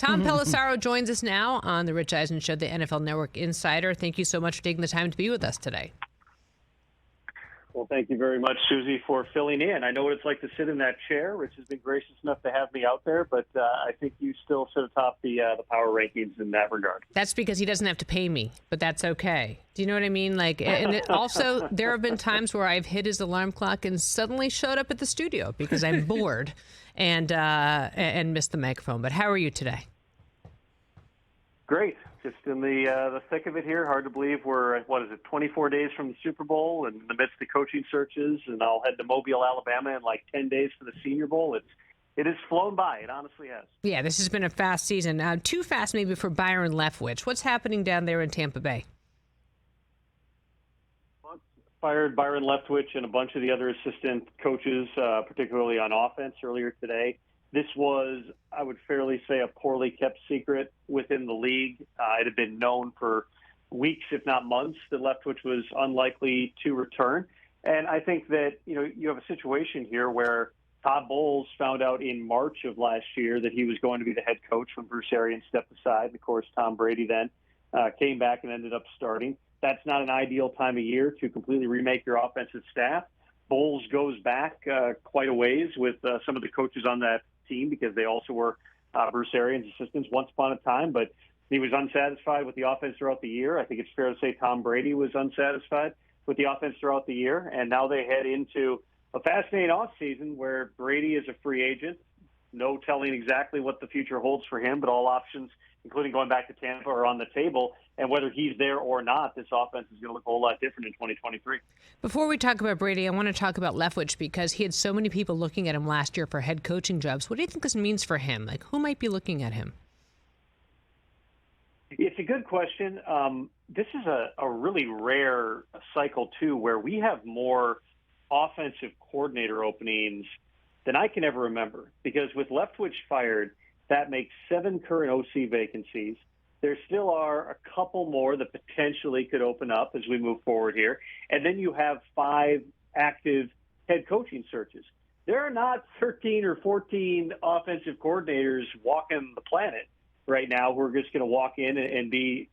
Tom Pelissero joins us now on the Rich Eisen Show, the NFL Network Insider. Thank you so much for taking the time to be with us today. Well, thank you very much, Suzy, for filling in. I know what it's like to sit in that chair. Rich has been gracious enough to have me out there, but I think you still sit atop the power rankings in that regard. That's because he doesn't have to pay me, but that's okay. Do you know what I mean? Like, and also, there have been times where I've hit his alarm clock and suddenly showed up at the studio because I'm bored and missed the microphone. But how are you today? Great. Just in the thick of it here. Hard to believe we're, 24 days from the Super Bowl and in the midst of coaching searches, and I'll head to Mobile, Alabama in like 10 days for the Senior Bowl. It has flown by. It honestly has. Yeah, this has been a fast season. Too fast maybe for Byron Leftwich. What's happening down there in Tampa Bay? Fired Byron Leftwich and a bunch of the other assistant coaches, particularly on offense earlier today. This was, I would fairly say, a poorly kept secret within the league. It had been known for weeks, if not months, that Leftwich was unlikely to return. And I think that, you have a situation here where Todd Bowles found out in March of last year that he was going to be the head coach when Bruce Arians stepped aside. And, of course, Tom Brady then came back and ended up starting. That's not an ideal time of year to completely remake your offensive staff. Bowles goes back quite a ways with some of the coaches on that team because they also were Bruce Arians' assistants once upon a time, but he was unsatisfied with the offense throughout the year. I think it's fair to say Tom Brady was unsatisfied with the offense throughout the year, and now they head into a fascinating offseason where Brady is a free agent. No telling exactly what the future holds for him, but all options, including going back to Tampa, are on the table. And whether he's there or not, this offense is going to look a whole lot different in 2023. Before we talk about Brady, I want to talk about Leftwich because he had so many people looking at him last year for head coaching jobs. What do you think this means for him? Like, who might be looking at him? It's a good question. This is a really rare cycle, too, where we have more offensive coordinator openings than I can ever remember. Because with Leftwich fired, that makes 7 current OC vacancies. There still are a couple more that potentially could open up as we move forward here. And then you have 5 active head coaching searches. There are not 13 or 14 offensive coordinators walking the planet right now who are just going to walk in and be,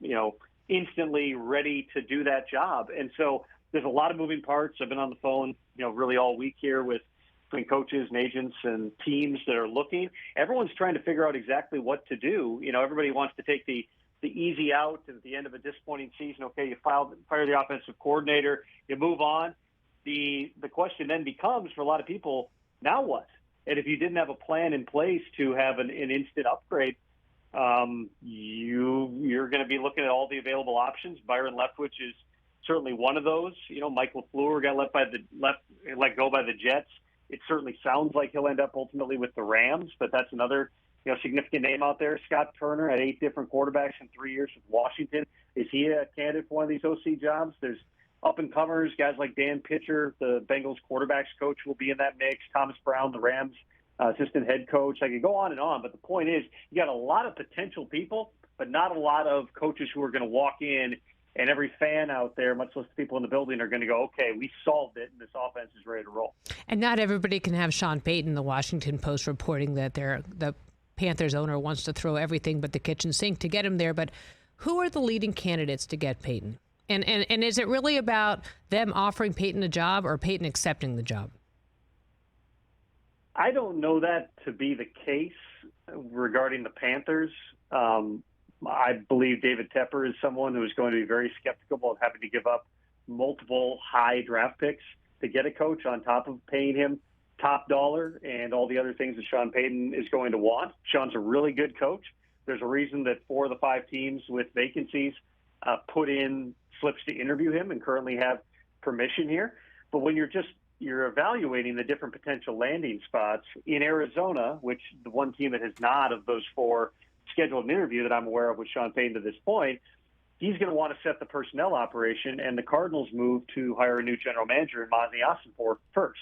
instantly ready to do that job. And so there's a lot of moving parts. I've been on the phone, really all week here between coaches and agents and teams that are looking. Everyone's trying to figure out exactly what to do. Everybody wants to take the easy out at the end of a disappointing season. Okay, you fire the offensive coordinator, you move on. The question then becomes for a lot of people, now what? And if you didn't have a plan in place to have an instant upgrade, you're going to be looking at all the available options. Byron Leftwich is certainly one of those. Mike LaFleur got let go by the Jets. It certainly sounds like he'll end up ultimately with the Rams, but that's another significant name out there. Scott Turner had 8 different quarterbacks in 3 years with Washington. Is he a candidate for one of these OC jobs? There's up-and-comers, guys like Dan Pitcher, the Bengals quarterbacks coach, will be in that mix. Thomas Brown, the Rams assistant head coach. I could go on and on, but the point is you got a lot of potential people, but not a lot of coaches who are going to walk in, and every fan out there, much less the people in the building, are going to go, okay, we solved it, and this offense is ready to roll. And not everybody can have Sean Payton, the Washington Post, reporting that the Panthers owner wants to throw everything but the kitchen sink to get him there. But who are the leading candidates to get Payton? And is it really about them offering Payton a job or Payton accepting the job? I don't know that to be the case regarding the Panthers. I believe David Tepper is someone who is going to be very skeptical of having to give up multiple high draft picks to get a coach on top of paying him top dollar and all the other things that Sean Payton is going to want. Sean's a really good coach. There's a reason that 4 of the 5 teams with vacancies put in slips to interview him and currently have permission here. But when you're evaluating the different potential landing spots in Arizona, which the one team that has not of those 4 scheduled an interview that I'm aware of with Sean Payton to this point, he's going to want to set the personnel operation, and the Cardinals move to hire a new general manager in Mozzie Ossenfort first.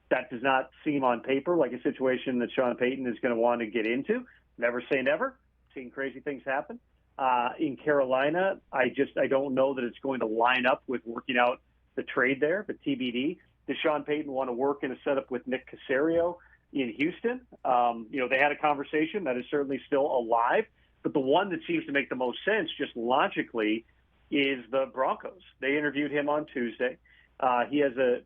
That does not seem on paper like a situation that Sean Payton is going to want to get into. Never say never. Seen crazy things happen. In Carolina, I don't know that it's going to line up with working out the trade there, but TBD. Does Sean Payton want to work in a setup with Nick Caserio, in Houston. They had a conversation that is certainly still alive, but the one that seems to make the most sense just logically is the Broncos. They interviewed him on Tuesday. He has a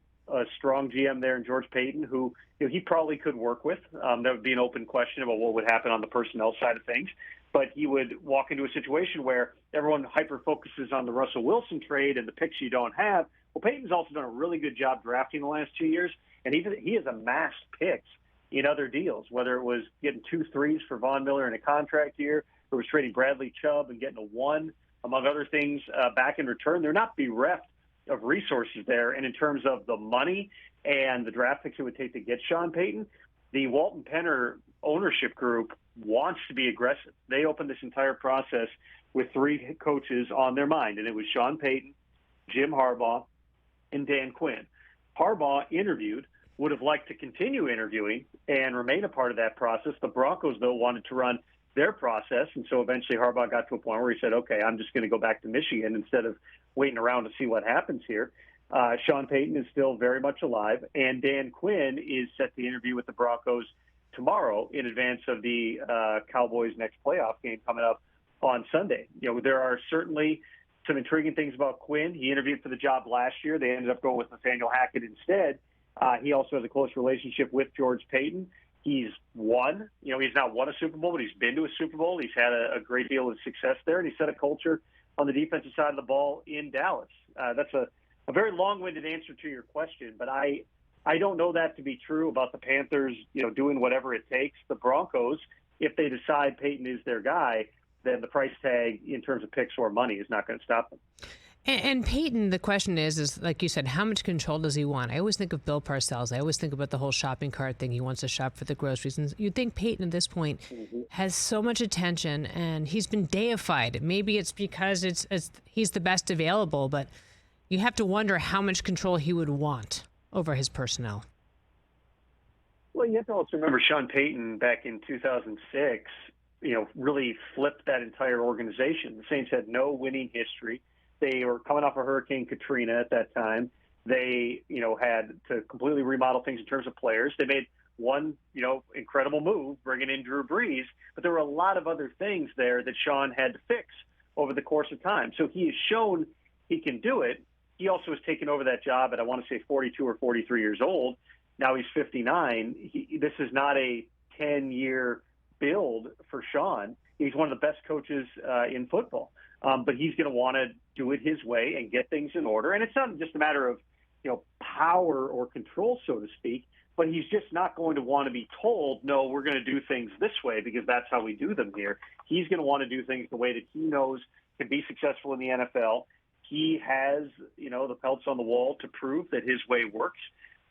strong GM there in George Payton, who he probably could work with. That would be an open question about what would happen on the personnel side of things. But he would walk into a situation where everyone hyper-focuses on the Russell Wilson trade and the picks you don't have. Well, Payton's also done a really good job drafting the last 2 years, and he has amassed picks in other deals, whether it was getting 2 threes for Von Miller in a contract year, or was trading Bradley Chubb and getting a 1, among other things, back in return. They're not bereft of resources there. And in terms of the money and the draft picks it would take to get Sean Payton, the Walton Penner ownership group wants to be aggressive. They opened this entire process with 3 coaches on their mind, and it was Sean Payton, Jim Harbaugh, and Dan Quinn. Harbaugh interviewed, would have liked to continue interviewing and remain a part of that process. The Broncos, though, wanted to run their process, and so eventually Harbaugh got to a point where he said, okay, I'm just going to go back to Michigan instead of waiting around to see what happens here. Sean Payton is still very much alive, and Dan Quinn is set to interview with the Broncos tomorrow in advance of the Cowboys' next playoff game coming up on Sunday. There are certainly some intriguing things about Quinn. He interviewed for the job last year. They ended up going with Nathaniel Hackett instead. He also has a close relationship with George Payton. He's won. He's not won a Super Bowl, but he's been to a Super Bowl. He's had a great deal of success there, and he set a culture on the defensive side of the ball in Dallas. That's a very long-winded answer to your question, but I don't know that to be true about the Panthers, doing whatever it takes. The Broncos, if they decide Payton is their guy, then the price tag in terms of picks or money is not going to stop them. And Payton, the question is like you said, how much control does he want? I always think of Bill Parcells. I always think about the whole shopping cart thing. He wants to shop for the groceries. And you'd think Payton at this point has so much attention, and he's been deified. Maybe it's because he's the best available, but you have to wonder how much control he would want over his personnel. Well, you have to also remember Sean Payton back in 2006, really flipped that entire organization. The Saints had no winning history. They were coming off of Hurricane Katrina at that time. They, had to completely remodel things in terms of players. They made one, incredible move, bringing in Drew Brees, but there were a lot of other things there that Sean had to fix over the course of time. So he has shown he can do it. He also has taken over that job at, I want to say, 42 or 43 years old. Now he's 59. This is not a 10-year build for Sean. He's one of the best coaches in football. But he's going to want to do it his way and get things in order. And it's not just a matter of, power or control, so to speak, but he's just not going to want to be told, no, we're going to do things this way because that's how we do them here. He's going to want to do things the way that he knows can be successful in the NFL. He has, the pelts on the wall to prove that his way works.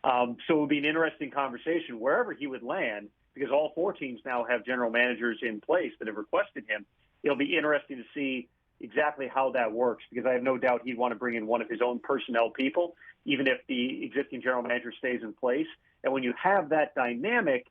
So it would be an interesting conversation wherever he would land, because all 4 teams now have general managers in place that have requested him. It'll be interesting to see exactly how that works, because I have no doubt he'd want to bring in one of his own personnel people, even if the existing general manager stays in place. And when you have that dynamic,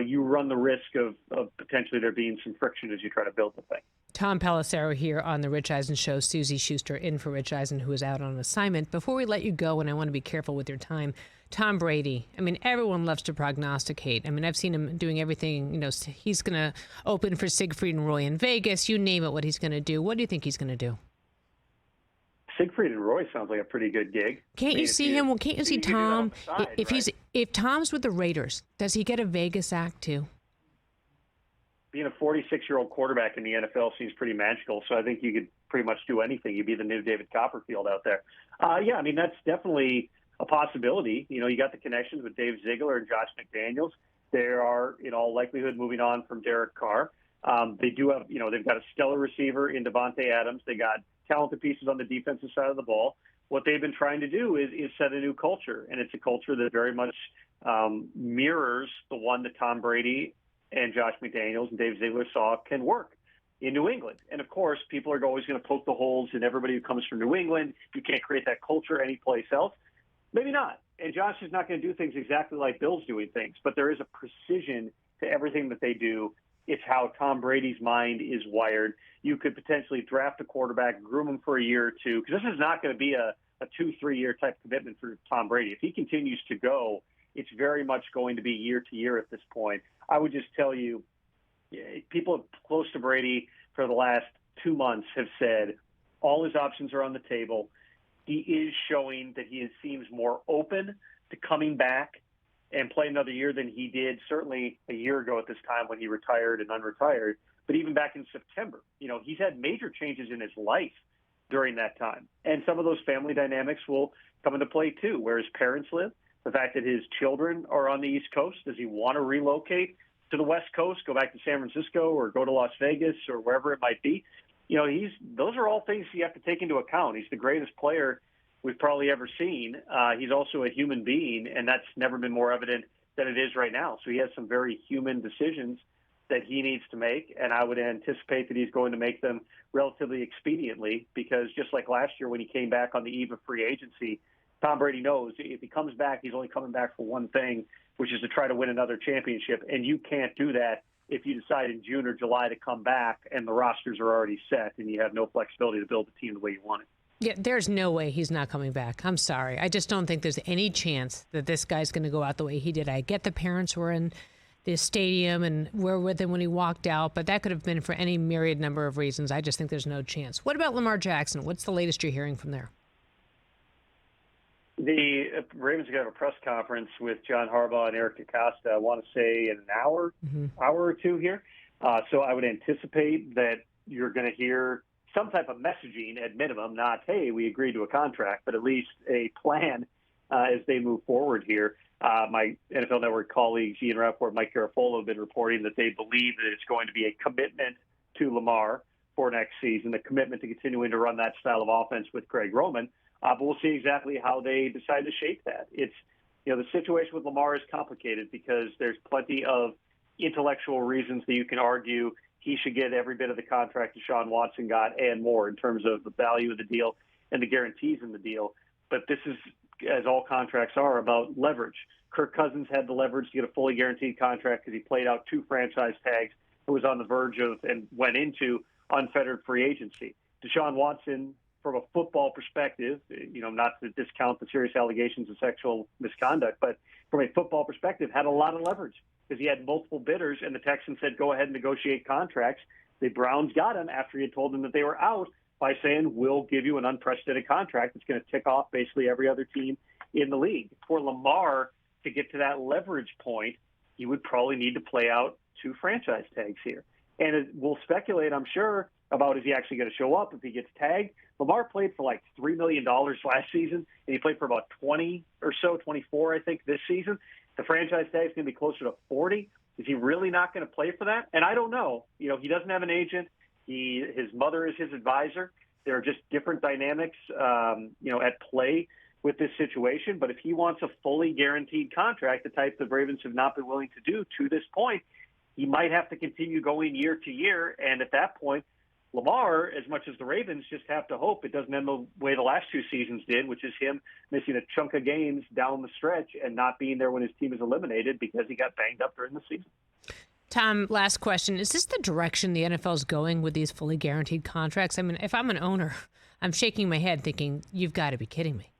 you run the risk of potentially there being some friction as you try to build the thing. Tom Pelissero here on the Rich Eisen Show. Suzy Shuster in for Rich Eisen, who is out on assignment. Before we let you go, and I want to be careful with your time, Tom Brady. I mean, everyone loves to prognosticate. I mean, I've seen him doing everything. He's going to open for Siegfried and Roy in Vegas. You name it, what he's going to do. What do you think he's going to do? Siegfried and Roy sounds like a pretty good gig. Can't you see him? Well, can't you see Tom? Side, if Tom's with the Raiders, does he get a Vegas act too? Being a 46-year-old quarterback in the NFL seems pretty magical. So I think you could pretty much do anything. You'd be the new David Copperfield out there. Yeah, I mean, that's definitely a possibility. You got the connections with Dave Ziegler and Josh McDaniels. They are, in all likelihood, moving on from Derek Carr. They do have, they've got a stellar receiver in Devontae Adams. They got talented pieces on the defensive side of the ball. What they've been trying to do is set a new culture, and it's a culture that very much mirrors the one that Tom Brady and Josh McDaniels and Dave Ziegler saw can work in New England. And, of course, people are always going to poke the holes in everybody who comes from New England. You can't create that culture anyplace else. Maybe not. And Josh is not going to do things exactly like Bill's doing things, but there is a precision to everything that they do. It's how Tom Brady's mind is wired. You could potentially draft a quarterback, groom him for a year or two, because this is not going to be a 2-3 year type commitment for Tom Brady. If he continues to go it's very much going to be year to year at this point. I would just tell you, people close to Brady for the last 2 months have said all his options are on the table. He is showing that he seems more open to coming back and play another year than he did certainly a year ago at this time when he retired and unretired. But even back in September, he's had major changes in his life during that time. And some of those family dynamics will come into play too, where his parents live, the fact that his children are on the East Coast. Does he want to relocate to the West Coast, go back to San Francisco or go to Las Vegas or wherever it might be? Those are all things you have to take into account. He's the greatest player we've probably ever seen. He's also a human being, and that's never been more evident than it is right now. So he has some very human decisions that he needs to make, and I would anticipate that he's going to make them relatively expediently, because just like last year when he came back on the eve of free agency, Tom Brady knows if he comes back, he's only coming back for one thing, which is to try to win another championship, and you can't do that if you decide in June or July to come back and the rosters are already set and you have no flexibility to build the team the way you want it. Yeah, there's no way he's not coming back. I'm sorry. I just don't think there's any chance that this guy's going to go out the way he did. I get the parents were in the stadium and were with him when he walked out, but that could have been for any myriad number of reasons. I just think there's no chance. What about Lamar Jackson? What's the latest you're hearing from there? The Ravens are going to have a press conference with John Harbaugh and Eric DeCosta, I want to say in an hour or two here. So I would anticipate that you're going to hear some type of messaging at minimum, not, hey, we agreed to a contract, but at least a plan as they move forward here. My NFL Network colleagues, Ian Rappaport, Mike Garafolo, have been reporting that they believe that it's going to be a commitment to Lamar for next season, a commitment to continuing to run that style of offense with Greg Roman. But we'll see exactly how they decide to shape that. It's, the situation with Lamar is complicated because there's plenty of intellectual reasons that you can argue he should get every bit of the contract Deshaun Watson got and more in terms of the value of the deal and the guarantees in the deal. But this is, as all contracts are, about leverage. Kirk Cousins had the leverage to get a fully guaranteed contract because he played out 2 franchise tags and was on the verge of and went into unfettered free agency. Deshaun Watson, from a football perspective, not to discount the serious allegations of sexual misconduct, but from a football perspective, had a lot of leverage because he had multiple bidders, and the Texans said, go ahead and negotiate contracts. The Browns got him after he had told them that they were out by saying, we'll give you an unprecedented contract that's going to tick off basically every other team in the league. For Lamar to get to that leverage point, he would probably need to play out 2 franchise tags here. And we'll speculate, I'm sure, about is he actually going to show up if he gets tagged. Lamar played for like $3 million last season, and he played for about 20 or so, 24, I think, this season. The franchise tag is going to be closer to 40. Is he really not going to play for that? And I don't know. He doesn't have an agent. His mother is his advisor. There are just different dynamics, at play with this situation. But if he wants a fully guaranteed contract, the type the Ravens have not been willing to do to this point, he might have to continue going year to year. And at that point, Lamar, as much as the Ravens, just have to hope it doesn't end the way the last 2 seasons did, which is him missing a chunk of games down the stretch and not being there when his team is eliminated because he got banged up during the season. Tom, last question. Is this the direction the NFL is going with these fully guaranteed contracts? I mean, if I'm an owner, I'm shaking my head thinking, you've got to be kidding me.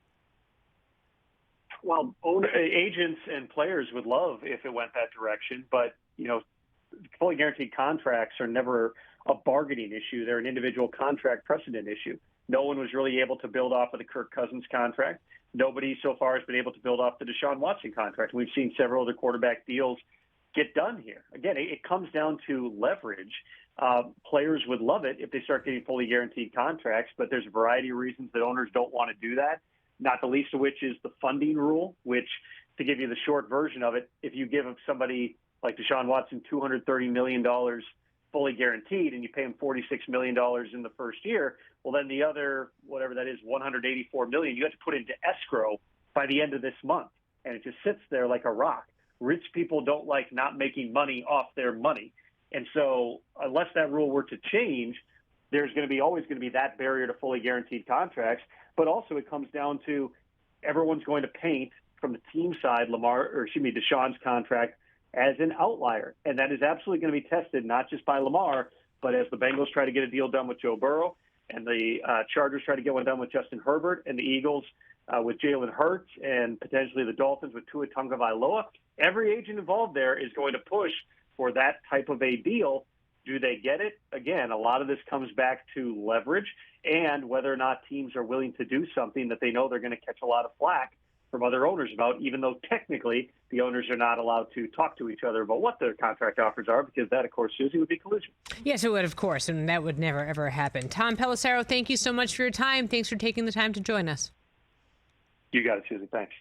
Well, agents and players would love if it went that direction, but, fully guaranteed contracts are never a bargaining issue. They're an individual contract precedent issue. No one was really able to build off of the Kirk Cousins contract. Nobody so far has been able to build off the Deshaun Watson contract. We've seen several other quarterback deals get done here. Again, it comes down to leverage. Players would love it if they start getting fully guaranteed contracts, but there's a variety of reasons that owners don't want to do that, not the least of which is the funding rule, which, to give you the short version of it, if you give somebody like Deshaun Watson $230 million fully guaranteed and you pay him $46 million in the first year, well, then the other, whatever that is, $184 million, you have to put into escrow by the end of this month. And it just sits there like a rock. Rich people don't like not making money off their money. And so unless that rule were to change, there's always going to be that barrier to fully guaranteed contracts. But also it comes down to everyone's going to paint from the team side Deshaun's contract as an outlier. And that is absolutely going to be tested, not just by Lamar, but as the Bengals try to get a deal done with Joe Burrow and the Chargers try to get one done with Justin Herbert and the Eagles with Jalen Hurts and potentially the Dolphins with Tua Tagovailoa. Every agent involved there is going to push for that type of a deal. Do they get it? Again, a lot of this comes back to leverage and whether or not teams are willing to do something that they know they're going to catch a lot of flack from other owners about, even though technically the owners are not allowed to talk to each other about what their contract offers are, because that, of course, Suzy, would be collusion. Yes, it would, of course, and that would never, ever happen. Tom Pelissero, thank you so much for your time. Thanks for taking the time to join us. You got it, Suzy. Thanks.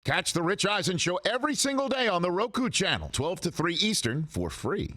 Catch the Rich Eisen Show every single day on the Roku channel, 12 to 3 Eastern, for free.